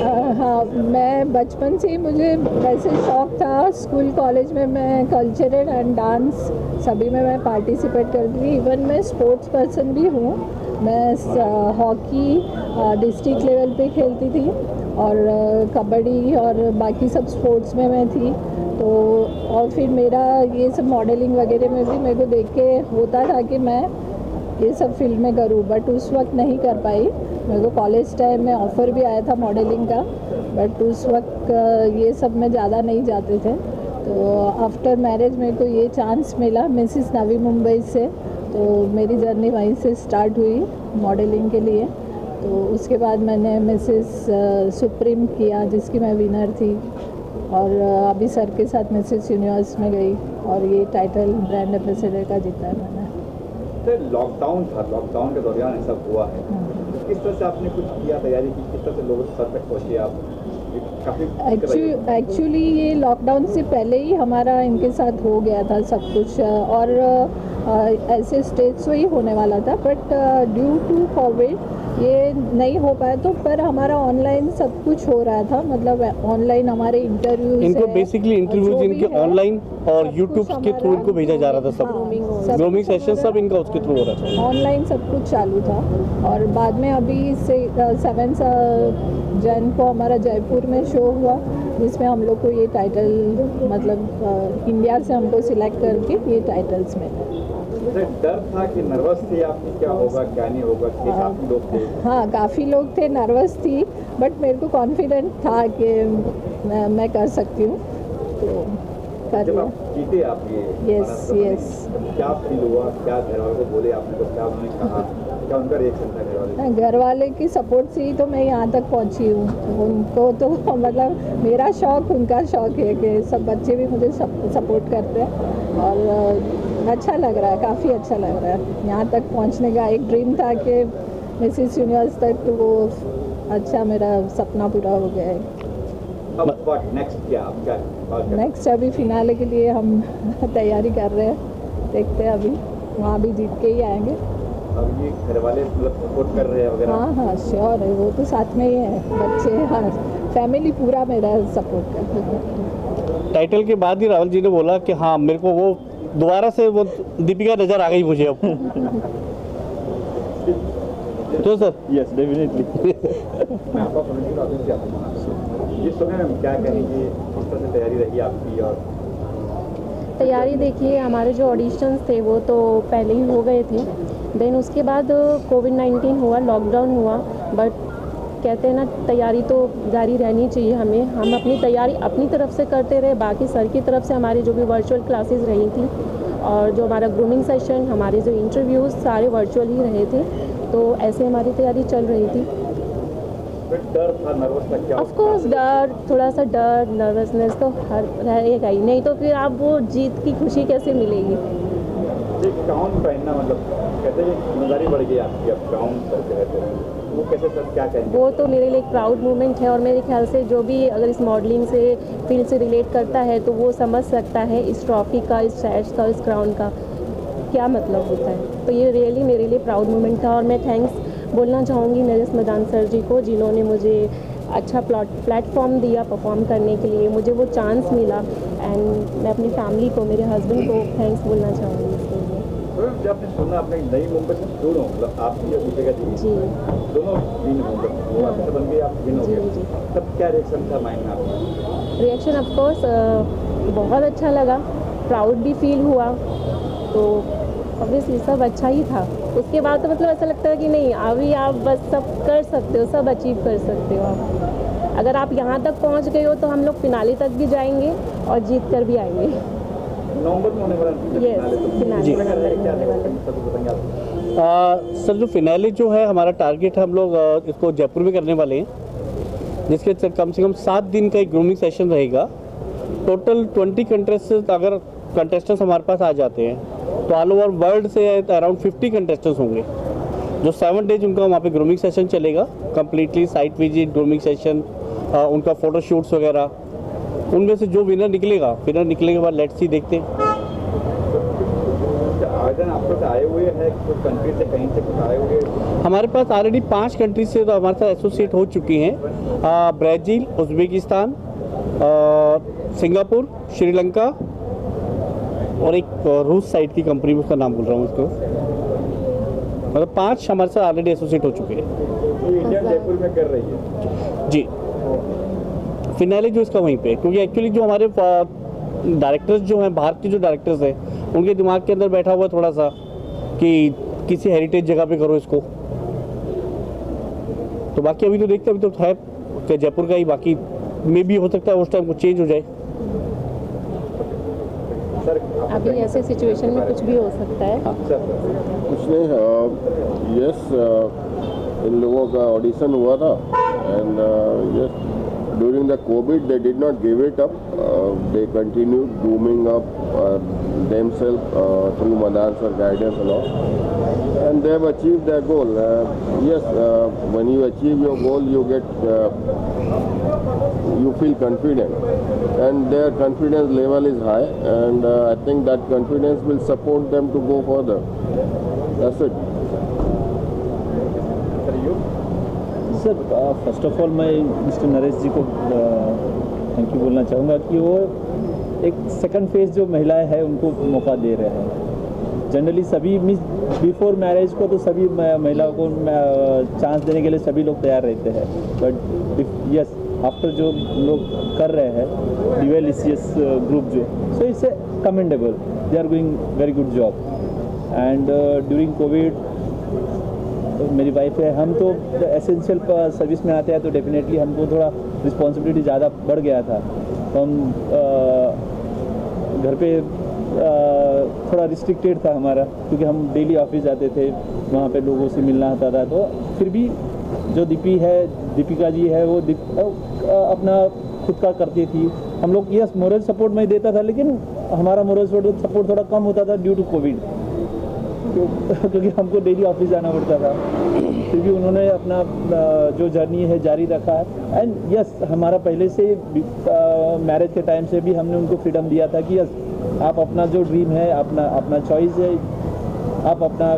हाँ, मैं बचपन से ही मुझे वैसे शौक़ था। स्कूल कॉलेज में मैं कल्चरल एंड डांस सभी में मैं पार्टिसिपेट करती थी। इवन मैं स्पोर्ट्स पर्सन भी हूँ। मैं हॉकी डिस्ट्रिक्ट लेवल पे खेलती थी और कबड्डी और बाकी सब स्पोर्ट्स में मैं थी। तो और फिर मेरा ये सब मॉडलिंग वगैरह में भी मेरे को देख के होता था कि मैं ये सब फील्ड में करूँ, बट उस वक्त नहीं कर पाई। मेरे को कॉलेज टाइम में ऑफ़र भी आया था मॉडलिंग का, बट उस वक्त ये सब में ज़्यादा नहीं जाते थे। तो आफ्टर मैरिज मेरे को ये चांस मिला मिसेस नवी मुंबई से, तो मेरी जर्नी वहीं से स्टार्ट हुई मॉडलिंग के लिए। तो उसके बाद मैंने मिसेस सुप्रीम किया, जिसकी मैं विनर थी, और अभी सर के साथ मिसेस यूनिवर्स में गई और ये टाइटल ब्रांड एम्बेसडर का जीता है मैंने। लॉकडाउन था, लॉकडाउन के दौरान ऐसा हुआ है, किस तरह से आपने कुछ किया, तैयारी की, किस तरह से लोगों तक पहुँचे आप? एक्चुअली ये लॉकडाउन से पहले ही हमारा इनके साथ हो गया था सब कुछ, और ऐसे स्टेज से ही होने वाला था, बट ड्यू टू कोविड ये नहीं हो पाया। तो पर हमारा ऑनलाइन सब कुछ हो रहा था, मतलब ऑनलाइन हमारे इंटरव्यूज, इनको बेसिकली इंटरव्यूज इनके ऑनलाइन और यूट्यूब के थ्रू इनको भेजा जा रहा था। सब ग्रूमिंग सेशन सब इनका उसके थ्रू हो रहा था, ऑनलाइन सब कुछ चालू था। और बाद में अभी से 7 जन को हमारा जयपुर में शो हुआ, जिसमें हम लोग को ये टाइटल, मतलब इंडिया से हमको सिलेक्ट करके ये टाइटल्स मिले। डर था कि नर्वस थे आप कि क्या होगा क्या नहीं होगा, कि काफ़ी लोग थे? हाँ, काफ़ी लोग थे, नर्वस थी, बट मेरे को कॉन्फिडेंट था कि मैं कर सकती हूँ। तो जब आप जीते आप ये, यस, क्या फील हुआ, क्या घर वालों को बोले आपने, तो क्या उन्होंने कहा, क्या उनका रिएक्शन था घर वाले? घर वाले की सपोर्ट से ही तो मैं यहाँ तक पहुँची हूँ। उनको तो मतलब मेरा शौक़ उनका शौक़ है कि सब बच्चे भी मुझे सपोर्ट करते हैं, और अच्छा लग रहा है, काफ़ी अच्छा लग रहा है। यहाँ तक पहुँचने का एक ड्रीम था कि मिसेस यूनिवर्स तक, तो वो अच्छा मेरा सपना पूरा हो गया है। अब नेक्स्ट क्या नेक्स्ट अभी फिनाले के लिए हम तैयारी कर रहे हैं, देखते हैं अभी वहाँ भी जीत के ही आएंगे। अब ये घर वाले मतलब सपोर्ट कर रहे हैं वगैरह? हाँ, श्योर है, वो तो साथ में ही है, बच्चे, हाँ, फैमिली पूरा मेरा सपोर्ट कर रहा है। टाइटल के बाद ही राहुल जी ने बोला कि हाँ मेरे को वो दोबारा से वो दीपिका नजर आ गई मुझे अब। तो सर यस डेफिनेटली। मैं आपका जिस समय क्या कहेंगे, किस तरह से तैयारी रही आपकी? और तैयारी देखिए, हमारे जो ऑडिशंस थे वो तो पहले ही हो गए थे, देन उसके बाद कोविड-19 हुआ, लॉकडाउन हुआ, बट कहते हैं ना, तैयारी तो जारी रहनी चाहिए हमें। हम अपनी तैयारी अपनी तरफ से करते रहे, बाकी सर की तरफ से हमारी जो भी वर्चुअल क्लासेस रही थी, और जो हमारा ग्रूमिंग सेशन, हमारे जो इंटरव्यूज़ सारे वर्चुअल ही रहे थे, तो ऐसे हमारी तैयारी चल रही थी। डर था, नर्वस था क्या? ऑफ कोर्स डर, थोड़ा सा डर, नर्वसनेस तो हर रहेगा ही, नहीं तो फिर आप वो जीत की खुशी कैसे मिलेगी? ये गाउन पहनना, मतलब कहते हैं जिम्मेदारी बढ़ गई आपकी, अब गाउन करते रहते हैं, वो कैसे सर क्या कहेंगे? वो तो मेरे लिए एक प्राउड मोमेंट है, और मेरे ख्याल से जो भी अगर इस मॉडलिंग से फील्ड से रिलेट करता है तो वो समझ सकता है इस ट्रॉफी का, इस सैश का, इस क्राउन का क्या मतलब होता है। तो ये रियली मेरे लिए प्राउड मोमेंट था, और मैं थैंक्स बोलना चाहूँगी नरेश मदान सर जी को, जिन्होंने मुझे अच्छा प्लेटफॉर्म दिया परफॉर्म करने के लिए, मुझे वो चांस मिला, एंड मैं अपनी फैमिली को, मेरे हस्बैंड को थैंक्स बोलना चाहूँगी इसके लिए। तो जब आपने सुना अपने नई मुंबई से दोनों, मतलब आपकी और दीपिका जी दोनों विन हो गए, वो आपसे बन गई, आप विन हो गए, तब क्या रिएक्शन था माइंड में आपका? रिएक्शन ऑफ कोर्स बहुत अच्छा लगा, प्राउड भी फील हुआ, तो ऑब्वियसली सब अच्छा ही था। उसके बाद तो मतलब ऐसा लगता है कि नहीं, अभी आप बस सब कर सकते हो, सब अचीव कर सकते हो आप। अगर आप यहाँ तक पहुँच गए हो तो हम लोग फिनाले तक भी जाएंगे और जीत कर भी आएंगे। नवंबर में होने वाला सर, जो फिनाले जो है हमारा टारगेट है, हम लोग इसको जयपुर में करने वाले हैं, जिसके कम से कम 7 दिन का एक ग्रूमिंग सेशन रहेगा। टोटल 20 कंटेस्टेंट्स अगर कंटेस्टेंट्स हमारे पास आ जाते हैं तो ऑल ओवर वर्ल्ड से अराउंड 50 कंटेस्टेंट्स होंगे, जो 7 डेज उनका वहाँ पे ग्रूमिंग सेशन चलेगा, completely site visit, grooming session, उनका फ़ोटो शूट्स वगैरह। उनमें से जो विनर निकलेगा के बाद लेट्स सी देखते हैं। आज संगठन आप लोग आए हुए हैं कुछ कंट्री से, कहीं से कुछ आए हुए हैं? हमारे पास ऑलरेडी 5 कंट्री से तो हमारे साथ एसोसिएट हो चुकी हैं। ब्राज़ील, उज़्बेकिस्तान, सिंगापुर, श्रीलंका और एक रूस साइड की कंपनी, उसका नाम बोल रहा हूँ उसको, मतलब 5 हमारे साथ ऑलरेडी एसोसिएट हो चुके हैं। ये इंडिया जयपुर में कर रही है जी, फिनाले जो इसका वहीं पे, क्योंकि एक्चुअली जो हमारे डायरेक्टर्स जो हैं, बाहर के जो डायरेक्टर्स हैं, उनके दिमाग के अंदर बैठा हुआ है थोड़ा सा कि किसी हेरिटेज जगह पे करो इसको। तो बाकी अभी तो देखते, अभी तो है कि जयपुर का ही, बाकी मे भी हो सकता है उस टाइम कुछ चेंज हो जाए। सर अभी ऐसे सिचुएशन में कुछ भी हो सकता है। कुछ नहीं, यस, इन लोगों का ऑडिशन हुआ था and yes, during the COVID they did not give it up, they continued grooming up themselves through Madan's guidance and all, and they have achieved their goal. Yes, when you achieve your goal you get you feel confident, and their confidence level is high, and I think that confidence will support them to go further. That's it. Sir, first of all मैं mister Naresh जी को thank you बोलना चाहूँगा कि वो एक second phase जो महिलाएं हैं उनको मौका दे रहे हैं। जनरली सभी बिफोर मैरिज को तो सभी महिलाओं को चांस देने के लिए सभी लोग तैयार रहते हैं, बट यस आफ्टर जो लोग कर रहे हैं DYLCS ग्रुप जो, so it's a commendable, they are doing very good job. And during covid मेरी वाइफ है, हम तो एसेंशियल सर्विस में आते हैं तो डेफिनेटली हमको थोड़ा रिस्पॉन्सिबिलिटी ज़्यादा बढ़ गया था, तो हम घर पे थोड़ा रिस्ट्रिक्टेड था हमारा, क्योंकि हम डेली ऑफिस जाते थे, वहाँ पे लोगों से मिलना होता था। तो फिर भी जो दीपिका जी है वो अपना खुद का करती थी। हम लोग यस मोरल सपोर्ट मैं देता था, लेकिन हमारा मोरल सपोर्ट थोड़ा कम होता था ड्यू टू कोविड, क्योंकि हमको डेली ऑफिस जाना पड़ता था। फिर भी उन्होंने अपना जो जर्नी है जारी रखा है। एंड यस, हमारा पहले से मैरिज के टाइम से भी हमने उनको फ्रीडम दिया था कि यस आप अपना जो ड्रीम है, अपना चॉइस है, आप अपना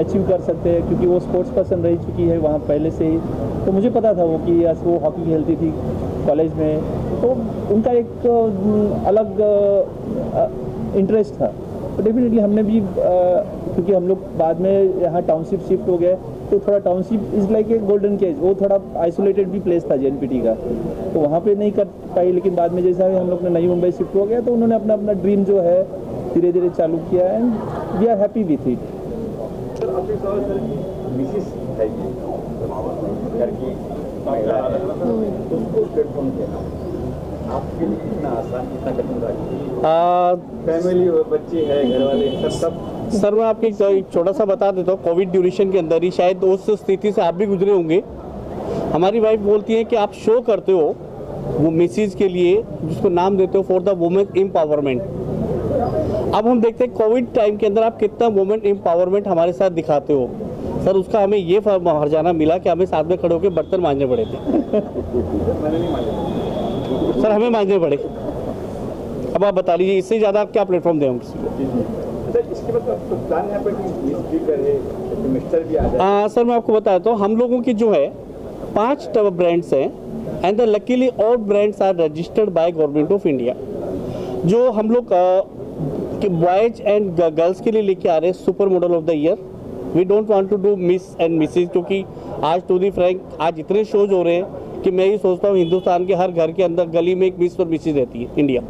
अचीव कर सकते हैं, क्योंकि वो स्पोर्ट्स पर्सन रह चुकी है वहाँ पहले से ही। तो मुझे पता था वो कि यस वो हॉकी खेलती थी कॉलेज में, तो उनका एक अलग इंटरेस्ट था। तो डेफिनेटली हमने भी क्योंकि हम लोग बाद में यहाँ टाउनशिप शिफ्ट हो गए, तो थोड़ा township is like a golden cage, वो थोड़ा आइसोलेटेड भी प्लेस था JNPT का, तो वहाँ पे नहीं कर पाई। लेकिन बाद में जैसा हम लोग ने नई मुंबई शिफ्ट हो गया, तो उन्होंने अपना ड्रीम जो है धीरे धीरे चालू किया, and we are happy with it. Sir आपके सवाल सर मिसिस है घर की महिला है, उसको प्लेटफॉर्म देना आपके लिए कितना आसान, कितना कठिन रहा? फैमिली बच्चे है, घर वाले सब सर मैं आपको एक छोटा सा बता देता हूँ। कोविड ड्यूरेशन के अंदर ही शायद उस स्थिति से आप भी गुजरे होंगे। हमारी वाइफ बोलती है कि आप शो करते हो वो मिसिज के लिए, जिसको नाम देते हो फॉर द वुमेन एम्पावरमेंट। अब हम देखते हैं कोविड टाइम के अंदर आप कितना वुमेन एम्पावरमेंट हमारे साथ दिखाते हो। सर उसका हमें ये हर्जाना मिला कि हमें साथ में खड़े होकर बर्तन मांजने पड़े थे। सर हमें मांजने पड़े। अब आप बता लीजिए इससे ज़्यादा आप क्या प्लेटफॉर्म दें हम किसी को? इसके बाद तो प्लान है पर स्पीकर है, मिस्टर भी आ जाए। सर मैं आपको बताता हूँ, हम लोगों की जो है 5 ब्रांड्स हैं, and luckily all brands are registered by government of India. जो हम लोग बॉयज एंड गर्ल्स के लिए लेके आ रहे हैं super model of the year. We don't want to do miss and Mrs, क्योंकि आज टू दी फ्रैंक आज इतने शोज हो रहे हैं कि मैं ये सोचता हूँ हिंदुस्तान के हर घर के अंदर गली में एक मिस और मिसेज रहती है इंडिया।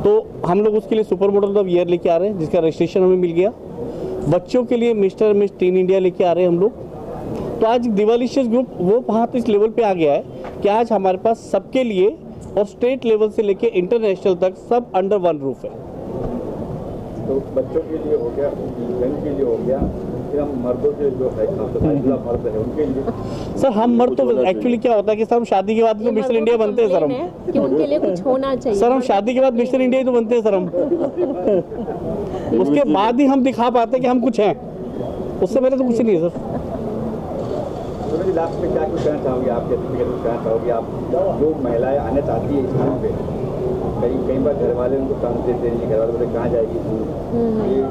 तो हम लोग उसके लिए सुपर मॉडल ऑफ ईयर लेके आ रहे हैं, जिसका रजिस्ट्रेशन हमें मिल गया। बच्चों के लिए मिस्टर मिस टीन इंडिया लेके आ रहे हैं हम लोग। तो आज DYLCS ग्रुप वो वहाँ तो इस लेवल पे आ गया है कि आज हमारे पास सबके लिए और स्टेट लेवल से लेके इंटरनेशनल तक सब अंडर वन रूफ है। तो बच्चों के लिए हो गया, जन के लिए हो गया, फिर हम मर्दों के जो है मर्द है उनके लिए। सर हम मर्द तो एक्चुअली क्या होता है कि सर हम शादी के बाद तो मिस्टर इंडिया बनते हैं सर हम, कि उनके लिए कुछ होना चाहिए। सर हम शादी के बाद मिस्टर इंडिया ही तो बनते हैं सर हम। उसके बाद ही हम दिखा पाते हैं कि हम कुछ हैं, उससे पहले तो कुछ नहीं है सर। तो लास्ट में क्या कुछ कहना चाहोगे आप, कहना चाहोगे आप जो महिलाएं आने चाहती है इस पे? कई बार घर वाले उनको काम देते हैं, घर वाले बोले कहाँ जाएगी तू, ये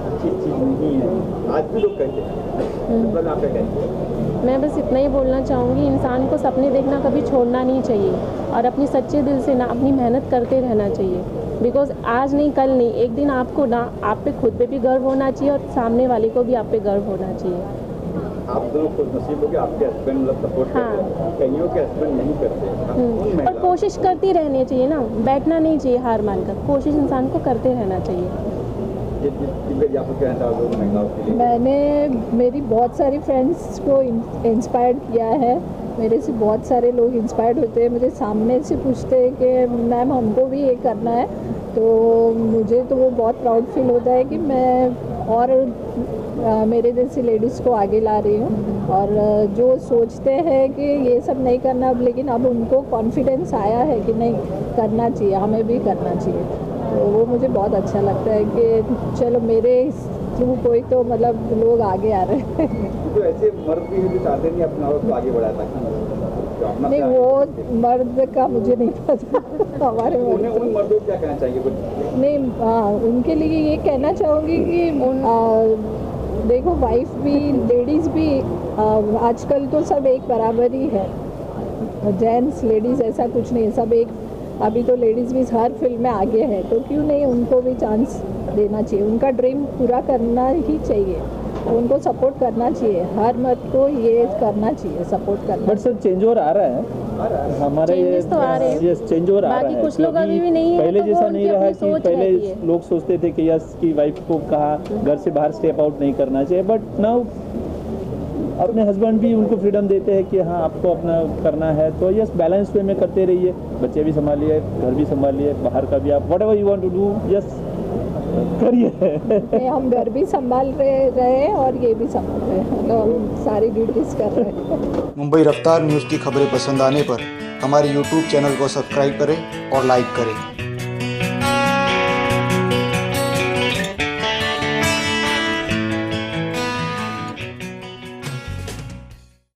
अच्छी चीज़ नहीं है, आज भी लोग कहते हैं। मतलब आप क्या कहेंगे? मैं बस इतना ही बोलना चाहूँगी, इंसान को सपने देखना कभी छोड़ना नहीं चाहिए और अपनी सच्चे दिल से ना अपनी मेहनत करते रहना चाहिए। बिकॉज आज नहीं कल नहीं, एक दिन आपको ना आप पे खुद पे भी गर्व होना चाहिए और सामने वाले को भी आप पे गर्व होना चाहिए। आप दोनों खुशनसीब हो कि आपके हस्बैंड मतलब सपोर्ट करते हैं, कईयों के हस्बैंड नहीं करते। और कोशिश करती रहनी चाहिए ना, बैठना नहीं चाहिए हार मानकर, कोशिश इंसान को करते रहना चाहिए। आपको क्या कहना चाहोगे महिलाओं के लिए? मैंने मेरी बहुत सारी फ्रेंड्स को इंस्पायर किया है, मेरे से बहुत सारे लोग इंस्पायर्ड होते हैं, मुझे सामने से पूछते हैं कि मैम हमको भी ये करना है, तो मुझे तो वो बहुत प्राउड फील होता है कि मैं और मेरे जैसी लेडीज़ को आगे ला रही हूँ। और जो सोचते हैं कि ये सब नहीं करना, अब लेकिन अब उनको कॉन्फिडेंस आया है कि नहीं करना चाहिए, हमें भी करना चाहिए, तो वो मुझे बहुत अच्छा लगता है कि चलो मेरे थ्रू कोई तो मतलब लोग आगे आ रहे हैं। तो ऐसे मर्द भी जो चाहते नहीं अपना औरत को आगे बढ़ाता नहीं, वो मर्द का मुझे नहीं पता। हमारे उन मर्दों को क्या कहना चाहिए कुछ? नहीं, उनके लिए ये कहना चाहूँगी कि देखो वाइफ भी लेडीज़ भी आजकल तो सब एक बराबर ही है, जेंट्स लेडीज़ ऐसा कुछ नहीं है, सब एक। अभी तो लेडीज़ भी हर फील्ड में आगे है, तो क्यों नहीं उनको भी चांस देना चाहिए, उनका ड्रीम पूरा करना ही चाहिए, उनको सपोर्ट करना चाहिए, हर मर्द को ये करना चाहिए, सपोर्ट करना। बट सर चेंज ओवर आ रहा है हमारे, Changes तो आ रहे हैं। यस चेंज ओवर आ रहा है। बाकी कुछ लोग अभी भी नहीं है, पहले तो जैसा वो नहीं उनकी रहा अपनी कि सोच पहले रहती है। लोग सोचते थे कि यस की वाइफ को कहा घर से बाहर स्टेप आउट नहीं करना चाहिए, बट नाउ अपने हस्बैंड भी उनको फ्रीडम देते हैं कि हाँ आपको अपना करना है, तो यस बैलेंस वे में करते रहिए, बच्चे भी संभालिए, घर भी संभालिए, बाहर का भी आप whatever you want to do yes करिए। हम घर भी संभाल रहे और ये भी संभाल रहे हैं, मतलब हम सारी ड्यूटीज कर रहे हैं। मुंबई रफ्तार न्यूज़ की खबरें पसंद आने पर हमारे YouTube चैनल को सब्सक्राइब करें और लाइक करें।